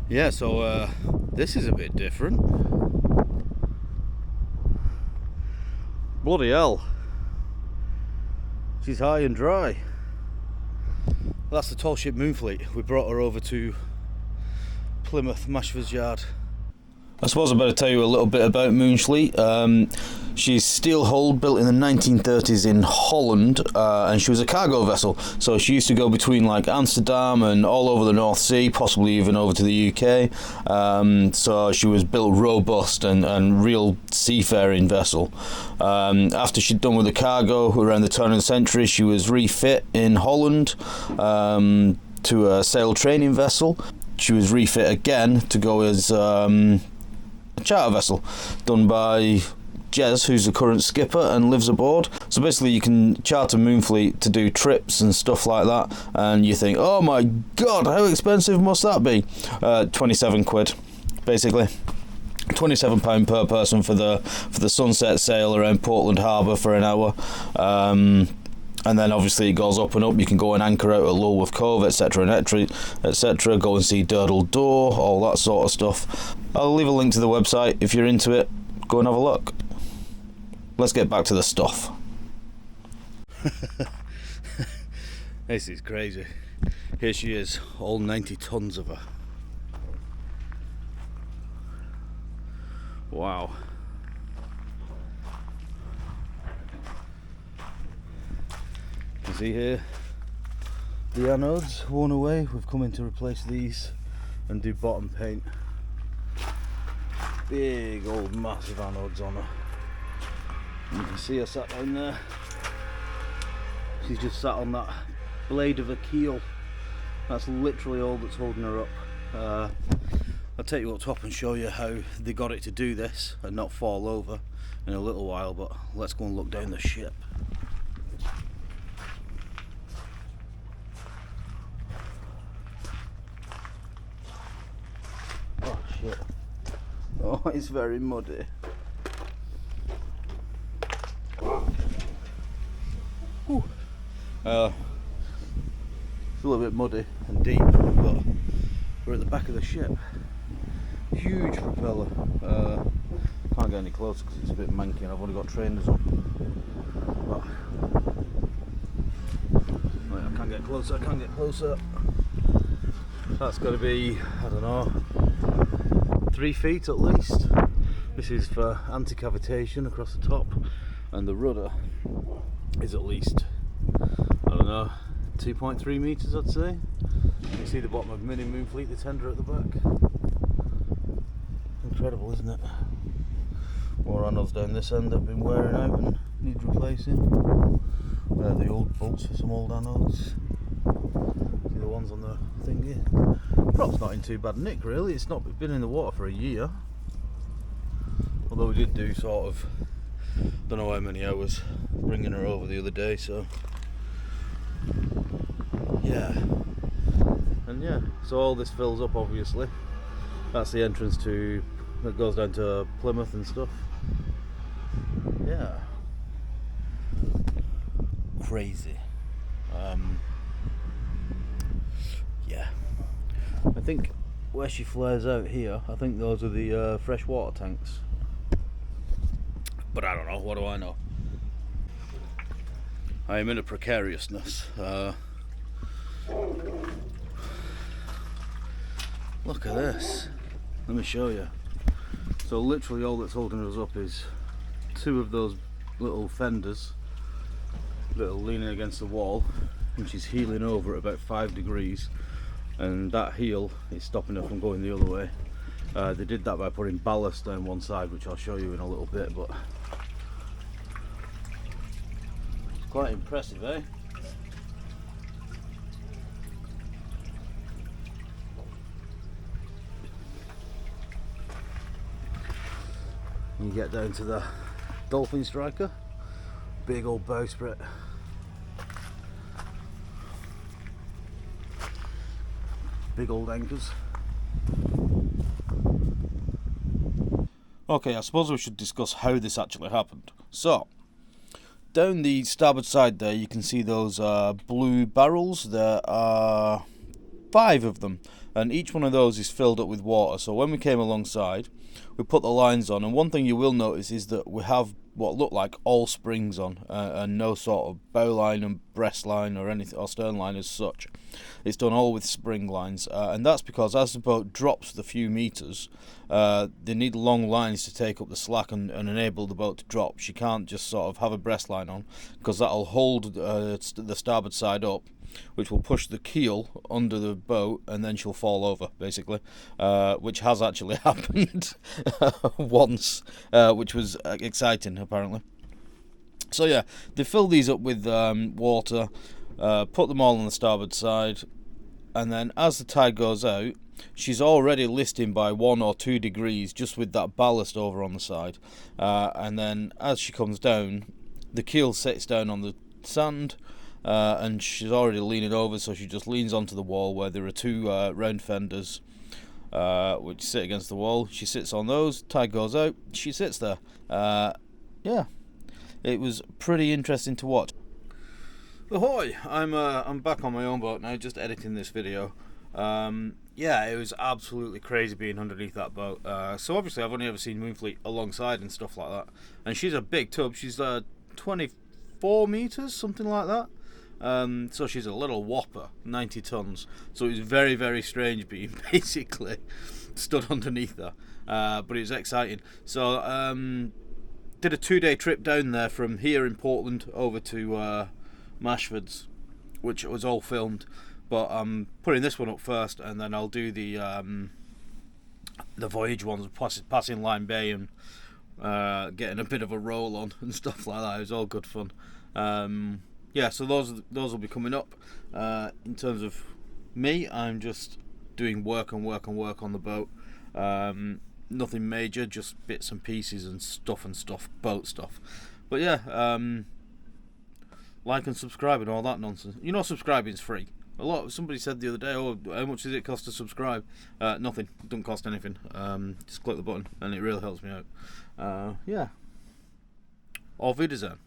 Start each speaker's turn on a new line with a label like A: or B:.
A: Yeah, so this is a bit different. Bloody hell. She's high and dry. That's the tallship Moonfleet. We brought her over to Plymouth, Mashfords yard. I suppose I better tell you a little bit about Moonfleet. She's steel hulled, built in the 1930s in Holland, and she was a cargo vessel. So she used to go between like Amsterdam and all over the North Sea, possibly even over to the UK. So she was built robust and real seafaring vessel. After she'd done with the cargo around the turn of the century, she was refit in Holland to a sail training vessel. She was refit again to go as a charter vessel done by Jez, who's the current skipper and lives aboard. So basically you can charter Moonfleet to do trips and stuff like that, and you think, oh my god, how expensive must that be? 27 quid basically. £27 per person for the sunset sail around Portland Harbour for an hour. And then obviously it goes up and up. You can go and anchor out at Lulworth Cove, etc, etc. Go and see Durdle Door, all that sort of stuff. I'll leave a link to the website if you're into it. Go and have a look. Let's get back to the stuff. This is crazy. Here she is, all 90 tons of her. Wow. You see here, the anodes worn away. We've come in to replace these and do bottom paint. Big old massive anodes on her. You can see her sat down there. She's just sat on that blade of a keel. That's literally all that's holding her up. I'll take you up top and show you how they got it to do this and not fall over in a little while, but let's go and look down the ship. Oh shit. Oh, it's very muddy. Whew. It's a little bit muddy and deep, but we're at the back of the ship. Huge propeller. Can't get any closer because it's a bit manky and I've only got trainers on. But, right, I can't get closer. That's got to be, I don't know, 3 feet at least. This is for anti-cavitation across the top, and the rudder is at least, I don't know, 2.3 metres I'd say. You can see the bottom of Mini Moonfleet, the tender at the back. Incredible, isn't it? More anodes down this end that have been wearing out and need replacing. The old bolts for some old anodes. See the ones on the thingy. Prop's not in too bad nick really. It's not been in the water for a year. Although we did do sort of, don't know how many hours bringing her over the other day, so yeah. And yeah, so all this fills up obviously. That's the entrance to, that goes down to Plymouth and stuff. Yeah. Crazy. Yeah. I think where she flares out here, I think those are the freshwater tanks. But I don't know, what do I know? I am in a precariousness. Look at this. Let me show you. So literally all that's holding us up is 2 of those little fenders that are leaning against the wall, and she's heeling over at about 5 degrees, and that heel is stopping her from going the other way. They did that by putting ballast down one side, which I'll show you in a little bit, but it's quite impressive, eh? You get down to the dolphin striker, big old bowsprit. Big old anchors. Okay, I suppose we should discuss how this actually happened. So, down the starboard side there you can see those blue barrels that are 5 of them, and each one of those is filled up with water. So when we came alongside, we put the lines on, and one thing you will notice is that we have what look like all springs on, and no sort of bow line and breast line or anything, or stern line as such. It's done all with spring lines, and that's because as the boat drops the few meters, they need long lines to take up the slack and enable the boat to drop. She can't just sort of have a breast line on, because that'll hold the starboard side up, which will push the keel under the boat, and then she'll fall over, basically, which has actually happened once, which was exciting, apparently. So yeah, they fill these up with water, put them all on the starboard side, and then as the tide goes out, she's already listing by 1 or 2 degrees just with that ballast over on the side, and then as she comes down, the keel sits down on the sand, and she's already leaning over, so she just leans onto the wall where there are 2 round fenders which sit against the wall. She sits on those, tide goes out, she sits there. Yeah, it was pretty interesting to watch. Ahoy! I'm back on my own boat now, just editing this video. Yeah, it was absolutely crazy being underneath that boat. So obviously I've only ever seen Moonfleet alongside and stuff like that, and she's a big tub. She's 24 meters, something like that. So she's a little whopper, 90 tons. So it was very, very strange being basically stood underneath her, but it was exciting. So did a 2-day trip down there from here in Portland over to Mashfords, which was all filmed. But I'm putting this one up first, and then I'll do the voyage ones, passing Line Bay and getting a bit of a roll on and stuff like that. It was all good fun. Yeah, so those will be coming up. In terms of me, I'm just doing work on the boat. Nothing major, just bits and pieces and stuff, boat stuff. But yeah, like and subscribe and all that nonsense. You know, subscribing's free. Somebody said the other day, oh, how much does it cost to subscribe? Nothing. It doesn't cost anything. Just click the button and it really helps me out. Yeah. Auf Wiedersehen.